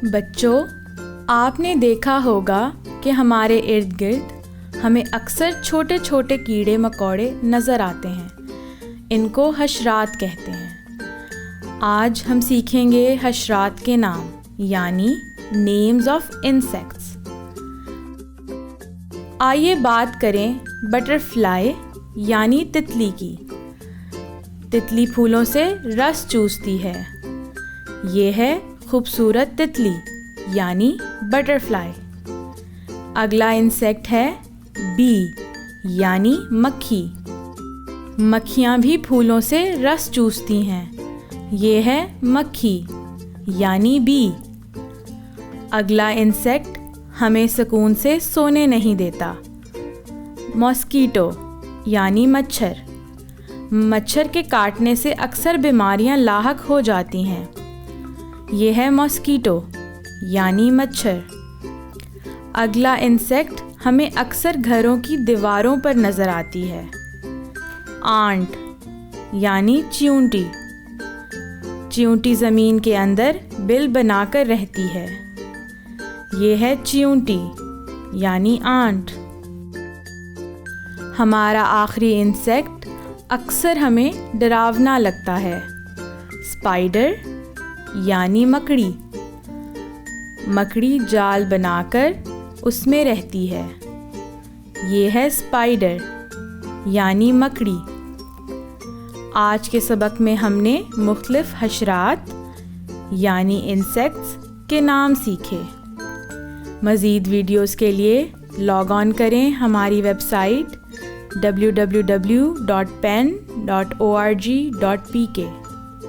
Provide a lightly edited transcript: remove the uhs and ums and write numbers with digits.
बच्चों, आपने देखा होगा कि हमारे इर्द गिर्द हमें अक्सर छोटे छोटे कीड़े मकोड़े नज़र आते हैं। इनको हशरात कहते हैं। आज हम सीखेंगे हशरात के नाम यानी नेम्स ऑफ इंसेक्ट्स। आइए बात करें बटरफ्लाई यानी तितली की। तितली फूलों से रस चूसती है। ये है खूबसूरत तितली यानी बटरफ्लाई। अगला इंसेक्ट है बी यानी मक्खी। मक्खियाँ भी फूलों से रस चूसती हैं। ये है मक्खी यानी बी। अगला इंसेक्ट हमें सुकून से सोने नहीं देता। मॉस्कीटो यानी मच्छर। मच्छर के काटने से अक्सर बीमारियां लाहक हो जाती हैं। ये है मॉस्कीटो यानी मच्छर। अगला इंसेक्ट हमें अक्सर घरों की दीवारों पर नज़र आती है। आंट यानी चींटी। चींटी ज़मीन के अंदर बिल बनाकर रहती है। ये है चींटी यानी आंट। हमारा आखिरी इंसेक्ट अक्सर हमें डरावना लगता है। स्पाइडर यानी मकड़ी। मकड़ी जाल बनाकर उसमें रहती है। ये है स्पाइडर यानी मकड़ी। आज के सबक में हमने मुख्तलिफ हशरात यानी इंसेक्ट्स के नाम सीखे। मज़ीद वीडियोस के लिए लॉग ऑन करें हमारी वेबसाइट www.pen.org.pk।